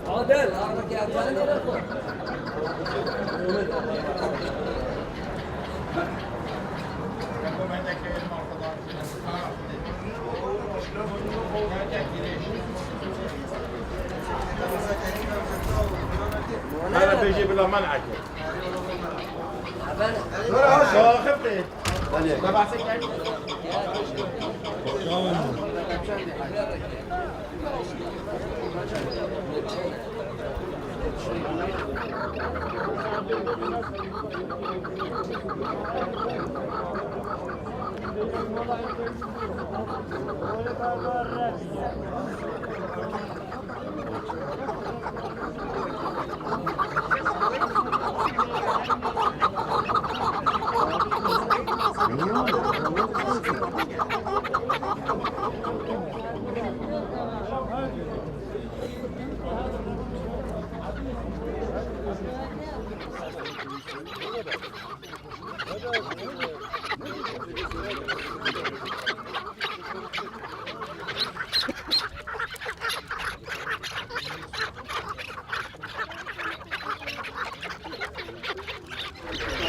Adel, artık geldiğini nereye koy? هذا بيجي بلا منعك Ben شاخب بيت تبع سكن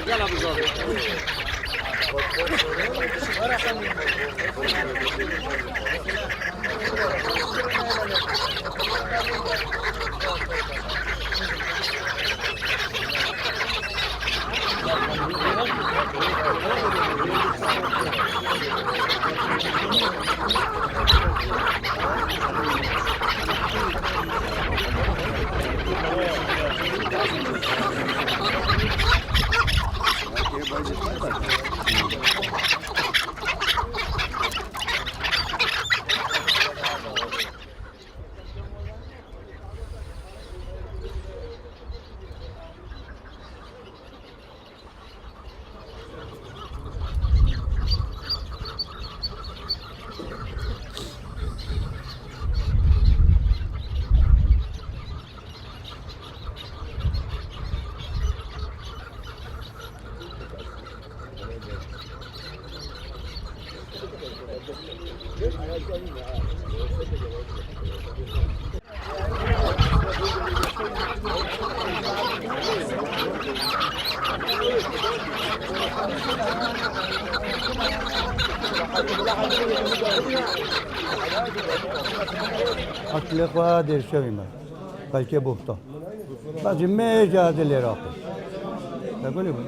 gel abi zor. أطلق در شویم بلکه بوفتا بعضی میجاد العراقی بگونی بود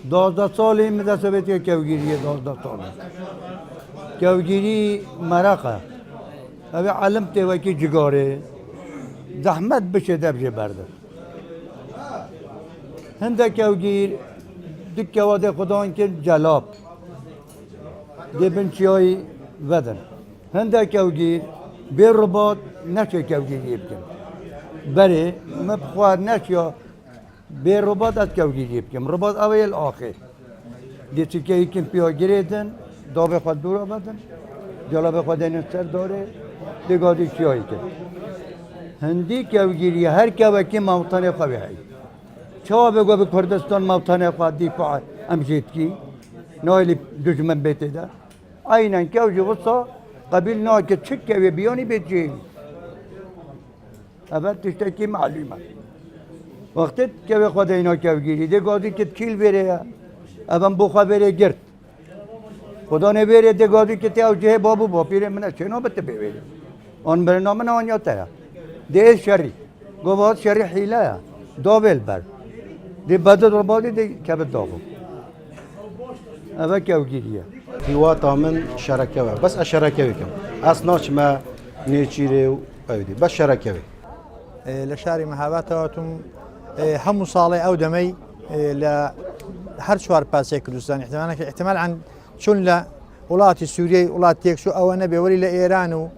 12 سالی مدرسه کوگیری 12 ساله کوگیری مرقه اوی علم تیوکی جگاره زحمت بشه دبجه برده هنده کوگیر دکه واده خدا که جلاب دبن چیای ودن هنده کوگیر بی رباط نشه کوگیری بکن بره مبخوار نشه به رباط از کوگیری بکم رباط اول آخر دیتی که یکم پیا گریدن داغ خود دور آمدن جلاب خود این سر داره دیگادی چیایی که هندی کوگیری هر کوکی موطن خواه هی چه بگو به کردستان موطن خواه دیفاع امجید کی نایلی دشمن بیته ده aynen ki olsa kabil nakit çık ve biyani bedci. Evet işte ki malumat. Vakti ki ve kadayna kevgiri de gadi ki kil vere ya. Adam bu habere girt. Kuda ne vere de gadi ki tevcihe babu bapire mene çeno bette bevere. On bername ne anya tera. De şerri. Govat şerri hila ya. Dovel ber. De badad rabadi de kebet davu. Evet kevgiriye. هیواتا من شرکه و بس شرکه کم اسناش ما نیچیره و اودی بس شرکه لشاری مهاباتاتم هم صالح او دمي ل هر شوار باسي كردستان احتمال عن شون لا ولاتي سوريا ولات تيكسو او انا بولي لايران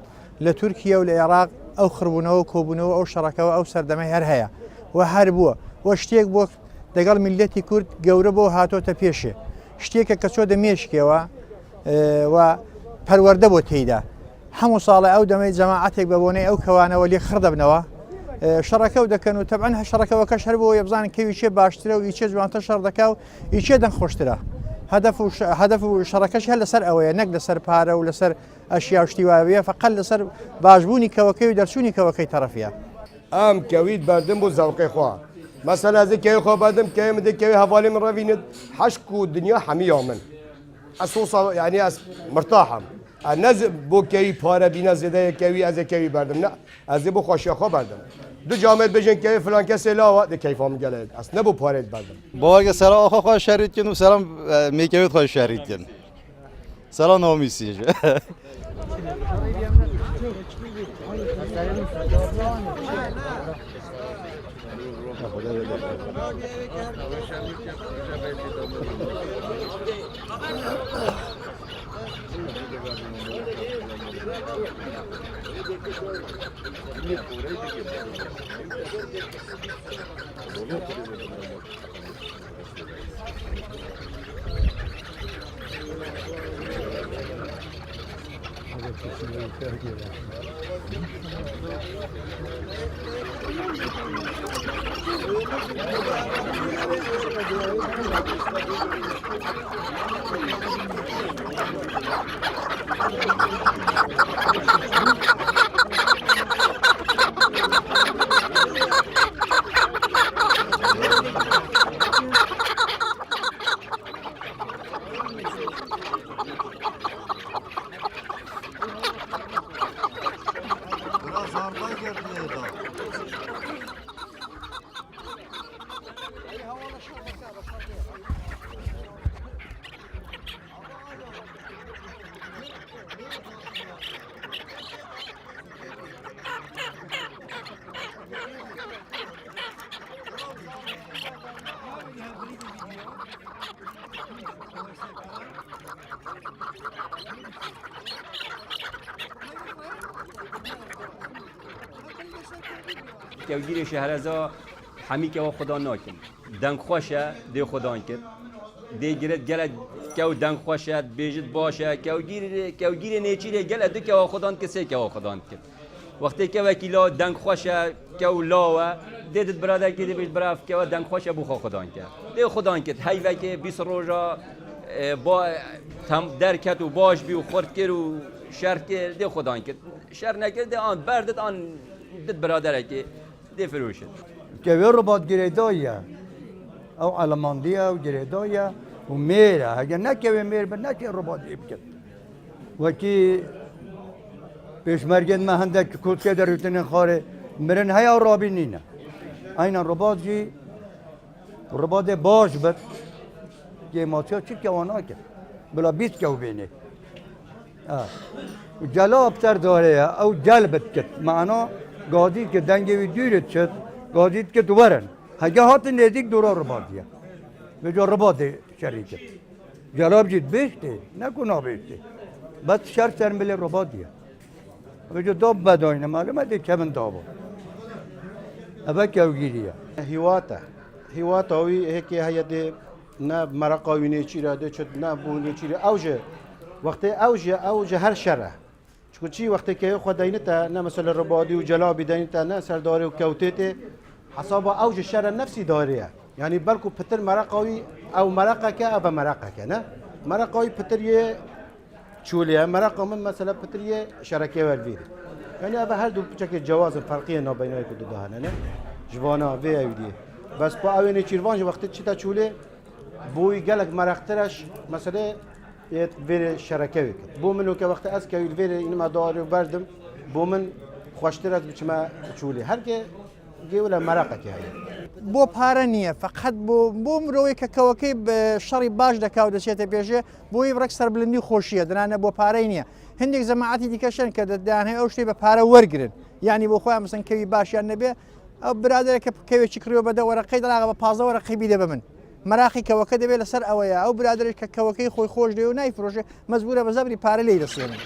لتركيا والعراق او خربونا وكوبونا او شركه او سردمي هر هيا وحاربوا واشتيك بو دقال ملتي كرد جوربو هاتو تبيشه اشتيك كسو دميشكيوا و پرورده بۆ تێیدا هەموو ساڵی ئەو دەمەی جەماعەتێک بەبوونەی ئەو کەوانەوە لێ خڕ دەبنەوە شەڕەکەو دەکەن و تەبعەن شەڕەکەوەکەش هەر بۆ بزانن کەوی چێ باشترە و ئیچێ جوانتر شەڕ دەکا و ئیچێ دەنگ خۆشترە هەدەف و شەڕەکەش هەر لەسەر ئەوەیە نەک لەسەر پارە و لەسەر ئەشیا و شتی وایە فەقەت لەسەر باشبوونی کەوەکەی و دەرچوونی کەوەکەی تەرەفیە ئەم کەویت بەردم بۆ زەوقەی خوا مەسەلا ئەزی کەوی خۆ بەردم کەوی من کەوی هەواڵی من ڕەوینت حەشک و دنیا هەمیە من اسوسا يعني مرتاحم الناس بو كي بارا بينا زياده كوي از كوي بردم نه از بو خوشي خو بردم دو جامعه بجن كي فلان كسي لا ده كيفام گلد اصلا بو پارت بردم باگ سلام آخا خوش شرید کن و سلام میکوید خوش شرید کن سلام نامیسیش کوگیر شهرزا همی که خدا ناکن دنگ خوشه دی خدا کرد دی گرد گلد کو دنگ خوشه بیجت باشه کوگیر نیچیره گلد دو که خدا که سه که خدا کرد وقتی که وکیلا دنگ خوشه کو لاوه دیدت برادر که دی بیت براف که دنگ خوشه بو خدا کرد دی خدا کرد هی وکی 20 روزا با تم درکت و باش بی و خورد کرد و شر کرد دی خدا کرد شر نکرد آن بردت آن دید برادر که دی فروشد که وی رباط گریدایه او علماندیه و گریدایه و میره اگر نکوی میر به نکه رباط ایبکد و کی پیشمرگن مهنده که کودکه در روتین خاره مرن هیا رابی نینه اینا رباط جی رباط باش بد که ماتیا چی کوانا کرد بلا 20 کو بینه جلاب تر داره او جلبت کد معنا گادی که دنگی دیرت شد گادید که دوبارن هگه هات نزدیک دورا رباطیه به جا رباط شریکت جلاب جید بیشته نکنا بیشته بس شر سرمل رباطیه به جا داب بداینه معلومه دی کمن دابا اوه کوگیریه هیواتاوی هکی هیاده نه مرقاوی نیچیره ده چت نه بو نیچیره اوجه وقتی اوجه هر شره چون چی وقتی که خود دینتا نه مثلا ربادی و جلابی دینتا نه سرداری و کوتیته حساب اوج شره نفسی داریه یعنی بلکو پتر مرقاوی او مرقه که او مرقه که نه مرقاوی پتر یه چولیه مرقه من مثلا پتر یه شرکه والبیره يعني هذا هل دو بشكل جواز فرقية ما بينه يكون دهانا نه جوانا في أيدي بس بأوين يشيرفان وقت تشتا شولة بوي قالك مرخترش مثلا يتبير شركة بو منو كوقت أسكا يتبير إنما داري وبردم بو من خوشترت بشما شولة هر كي جولا مرقة كهاي بۆ پارە نییە فقط بۆ مرۆوەی کە کەوەکەی شەڕی باش دەکاو دەچێتە پێشێ بۆی ڕێک سەربلندی خۆشیە دەنانە بۆ پارەی نییە هەندێک زەماعەتی دیکەشن کە دەدان هەیە ئەو شتێ بە پارە وەرگرن یعنی بۆ خۆیان مەسەن کەوی باشیان نەبێ ئەو برادێکە کەوێکی کڕیەوە بەدە وەرەقەی دەلاغە بە 15 وەرەقەی بیدە بە من مەراقی کەوەکە دەبێت لەسەر ئەوەیە ئەو برادێک کە کەوەکەی خۆی خۆش دێ و نایفرۆشێ مەزبورە بە زەبری پارە لێی دەسێنن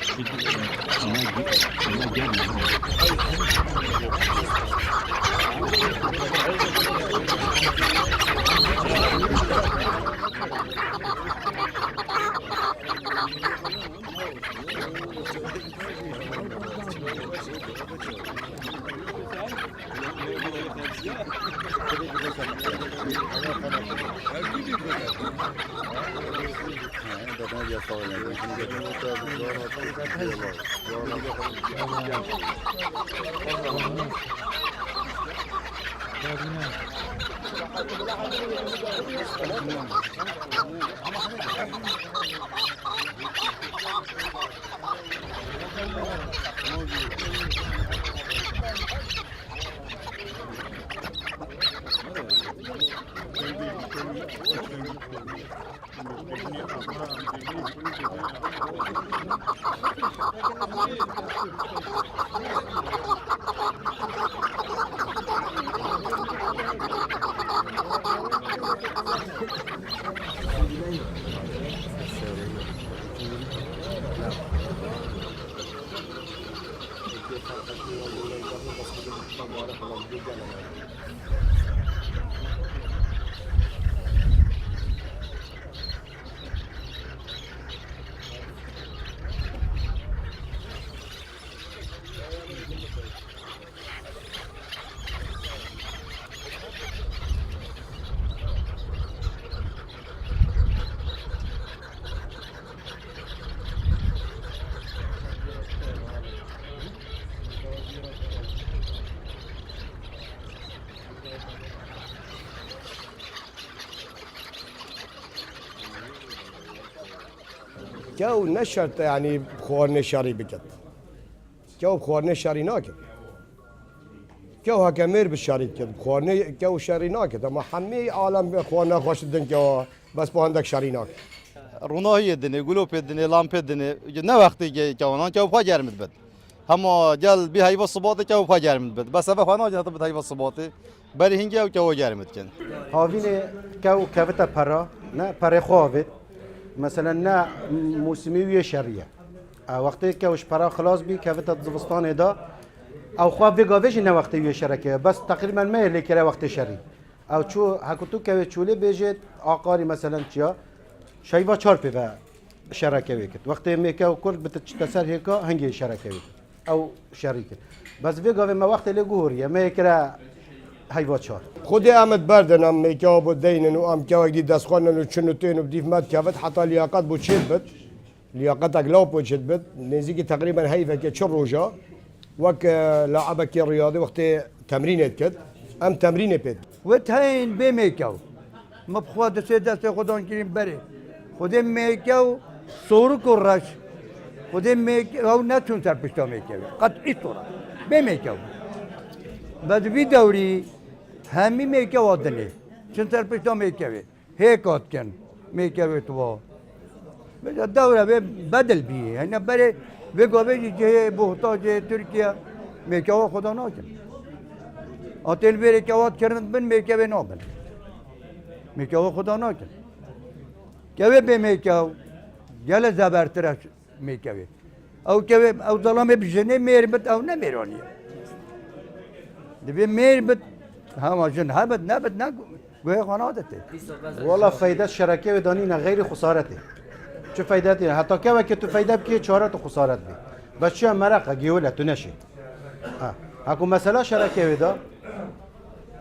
جو نشرت يعني خوارن شاري بكت جو خوارن شاري ناكت جو هكمير بالشاري كت خوارن جو شاري ناكت اما همه عالم خوارن خوش دن جو بس با عندك شاري ناكت رونایی دنی گلوپ دنی لامپ دنی نه وقتی که جوانان که پا گرمید بد هم جل بی هیوا صبات که پا گرمید بد بس اول خانه جنات بی هیوا صبات بری هنگی که گرمید کن هاوین کو کوتا پرا نه پره خوابت مثلا نه موسمی وی شریعه وقتی که وش پرا خلاص بی کوتا زمستان دا او خواب بگاوش نه وقتی وی شرکه بس تقریبا ما لیکره وقت شری او چو حکوتو که چوله بجید آقاری مثلا چیا شایوا چارپی و شرکه وکت وقتی میکه و کل بتشتسر هیکا هنگی شرکه وکت او شریکه بس بگاوه ما وقتی لگوریه میکره هیوا چار خودی امد بردن ام میکه بود دینن و ام که وقتی دست خوانن و چنوتین و بدیف مد کفت حتی لیاقت بود شد بد لیاقت اگلاو بود شد بد نزدیک تقریبا هیفه که چه روزا وقت لاعبه که ریاضی وقتی تمرینت کرد ام تمرین پید و تاین به میکاو ما بخواد دست خودان کریم بره خودم میکاو سورک و رش خودم میکاو نتون سر پشتا میکاو قطعی طورا به میکاو بعد وی دوری همی میکاو آدنه چون سر پشتا میکاوه هیکات کن میکاوه تو دوره به بدل بیه یعنی بره و گاوه جه بحتاج ترکیه میکاو خدا ناکن آتل بره کهات کردن بن میکاوه نابن میکاو خدا ناکن کوه به میکاو گل زبرترش میکاوه او کوه او ظلام بجنه میربت او نمیرانیه دبی میربت همه جن هبت نبت نگو گویا خانادته والله فایده شرکه و دانی نه غیر خسارته چه فایده‌ای حتی که تو فایده بکی چهارت خسارت بی بس چه مرقه گیوله تو نشی اكو مثلا شركه ودا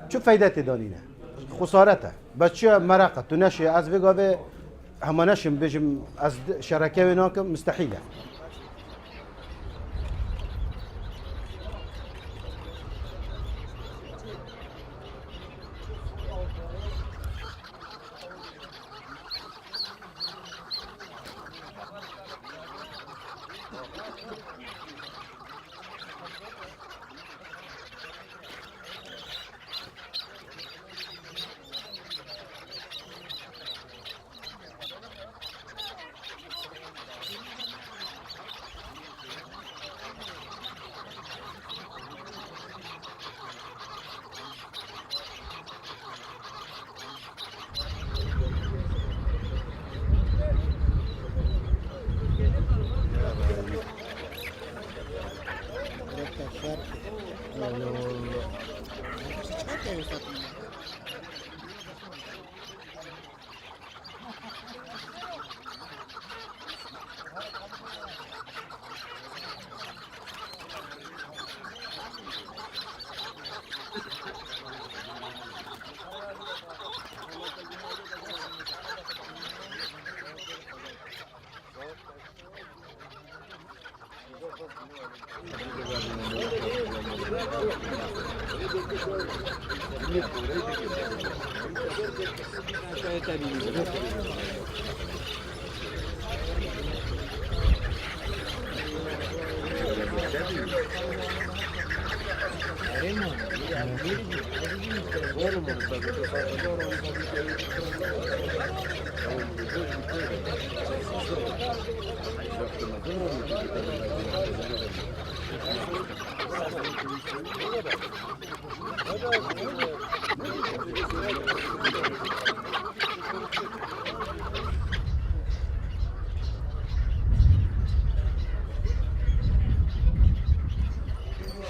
شو فايدتي دونينا خسارته بس شو مرقه تنشي از بيقى هم نشم بيجم از شركه هناك مستحيله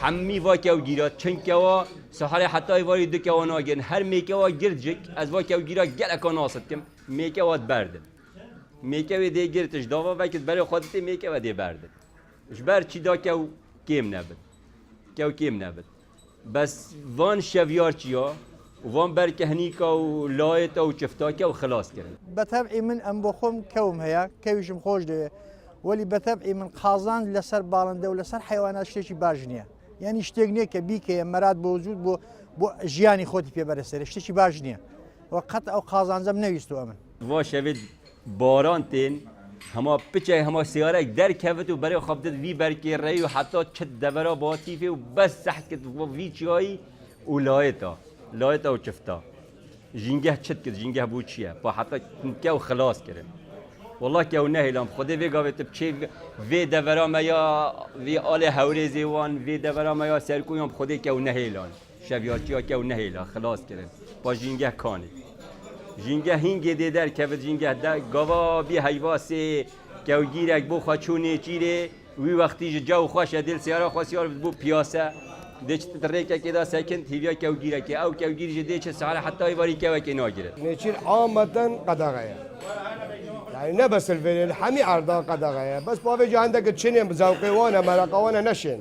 حمی واقع او گیرات چند کوا سحر حتی واری دو کوا ناگن هر میکوا گردجک از واقع او گیرات گل اکاناست کم میکوات بردن میکوی دی گرتش داوا وقت برای خودت میکوا دی بردن اش بر چی دا کو کیم نبود کو کیم نبود بس وان شویار چیا وان بر کهنیکا و لایت و چفتا که و خلاص کردن بتبعي من ام بخوم كوم هيا كويشم خوش ده ولي بتبعي من قازان لسر بالنده ولسر حيوانات شتي باجنيه يعني اشتيغني كبيك مراد بوجود بو جياني خوتي في برسر شتي باجنيه وقت او قازان زم نويستو امن وا شوید باران تین هما پچه هما سیاره در کفت و برای خابدت وی برکی رای و حتی چه دورا باطیفه و بس سحت کت و وی چیایی و لایتا و چفتا جنگه چت کت جنگه بود چیه با حتی که و خلاص کرد والله که و نهیلام خوده وی گاوت بچه وی دورا ما یا وی آل هوری زیوان وی دورا ما یا سرکویم خوده که و نهیلان شبیارچی ها که و نهیلا خلاص کرد با جنگه کانی جنگه هنگی دیدر که جنگه در گاوا بی حیواسی که و گیرک بو خواچونه چیره وی وقتی جو خوش دل سیاره خواسیار بو پیاسه دیچ تریکه که دا سکن تیویا که و گیرک او که و گیرش دیچ ساله حتی ایواری که و که ناگیره نيشير عامة قدغايا يعني نبس الفيل حمي عرضا قدغايا بس بافي عندك تشنين بزوقي وانا مرقه وانا نشن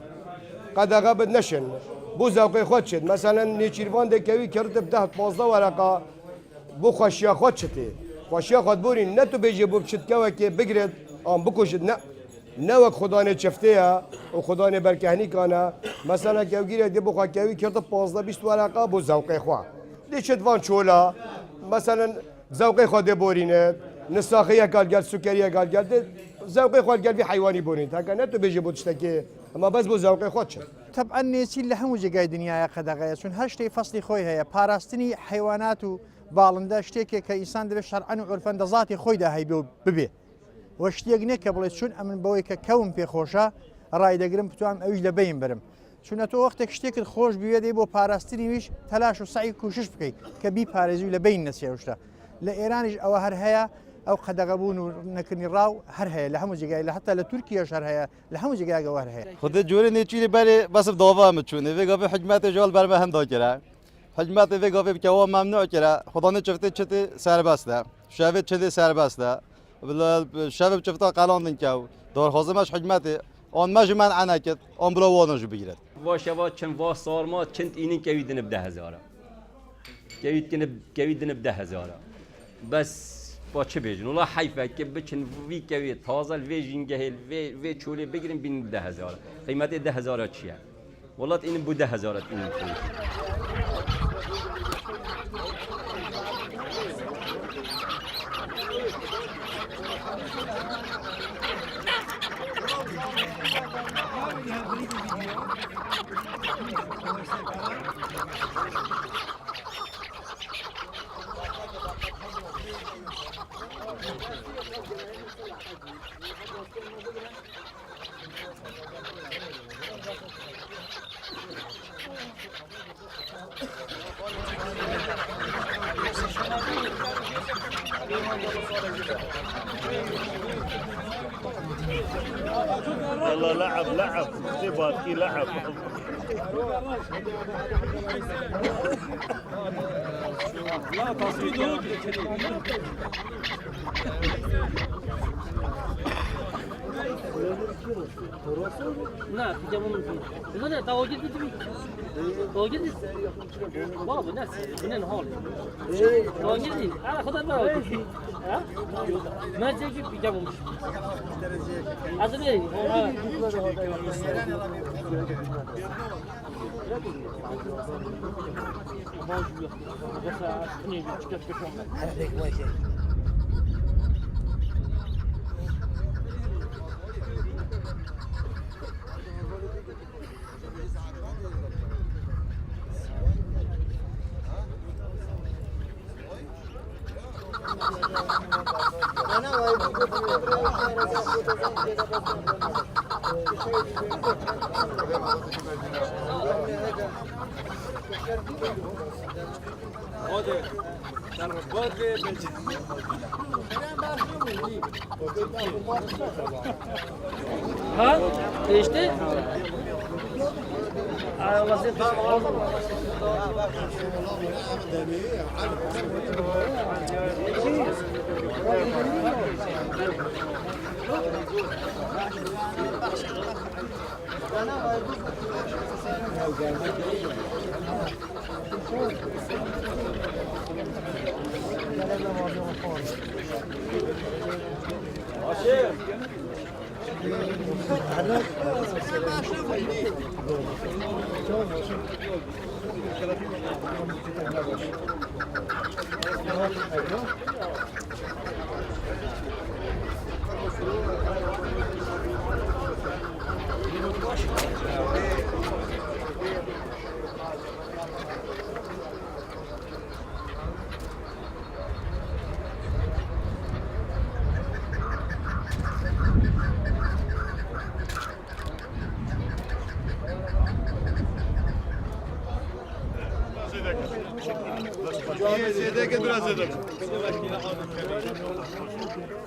قدغا بد نشن بو زوقي خدشت مثلا نيشير فان دكوي كرت تحت 15 ورقه بو خوشيا خدشتي خوشيا خد بوري نتو بيجي بو بشت كوكي بقرد ام بكوشت نوك خداني شفتيها وخداني بركهني كان مثلا كوغير دي بو خوكي كرت 15 20 ورقه بو زوقي خوا دي شت فان شولا مثلا زوقي خود بورينه نساخيه قال سكريه قال زوقي خود قال في حيواني بورين هكا نتو بيجي بو تشتكي اما بس بو زوقي خودش طبعا نسي اللي همو جاي دنيا قدغايا چون هشتي فصلي خوي هي باراستني حيوانات باڵندا شتێکێک کە ئینسان دەبێت شەرعەن و عورفەن دەزاتی خۆیدا هەیبێ ببێ وە شتێک نییە کە بڵێت چون ئەمن بەوەی کە کەوم پێخۆشە ڕای دەگرم بتوانم ئەویش لە بین برم چونە تۆ وەختێک شتێکت خۆش بوێ دەی بۆ پاراستنی ویش تەلاش و سعی کوشش بکەیت کە بی پارێزی و لە بین نەچێشتە لە ئێرانیش ئەوە هەر هەیە ئەو قەدەغەبوون و نەکردنی ڕاو هەر هەیە لە هەموو جێگای لە هەتا لە تورکیاش هەر هەیە لە هەموو جێگایەوە هەر هەیە خود جوری نیچی بری بس داوا مچونه و گاوی حکمت جال بر هم داگیره حکمت وی گفت که او ممنوع کرده خدا نچفته چتی سربسته شب چتی سربسته شب چفته قلاندن که دار خازمش حکمت آن مج من عنکت آن برا وانجو بگیرد واشه وا چند وا سارما چند اینی کویدن ب 10,000 کویدن ب 10,000 بس با چه بیجن والله حیفه که بچن وی کوید تازه وی جنگهل وی چوله بگیریم بین ب 10,000 قیمت 10,000 چیه والله این بود 10,000 این يلا لعب لعب زبادكي لعب لا تصوير نه دیگه من نه تواجد دیدی تواجد بابا ناس من هون تواجد انا خدت ما ها ما تجي بيجابهم azmi ها işte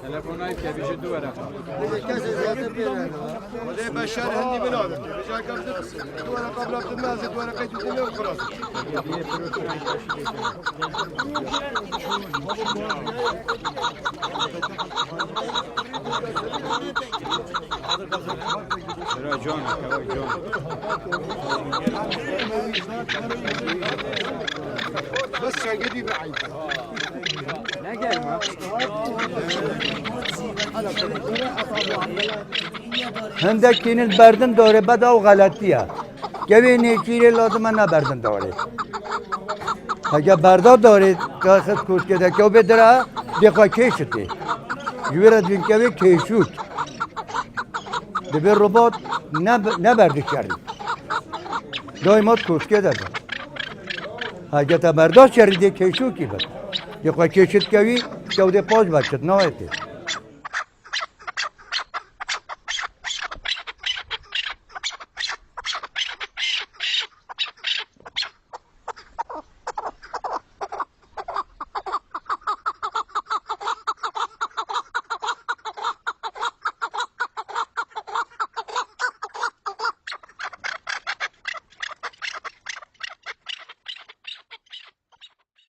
تلفن‌های که بیشه دو ورقه کسی زیاده بیرن ولی بشار هندی بنابه بجای کم دو ورقه قبل عبد المازد دو ورقه جدید و خلاص چرا جان جان بس شاگردی بعید هندکین بردن داره بعد او غلطیه که نیچیره لازمه نبردن داره اگه بردا داره که خود کوش کده که بدره دیخوا کشته جویرد بین که کشود دبیر رباط نبرده کردی دایمات کوش کده ده اگه تا برداشت کردی کشو کی بد دیخوا کشت کوی که او ده پاش بچت نایته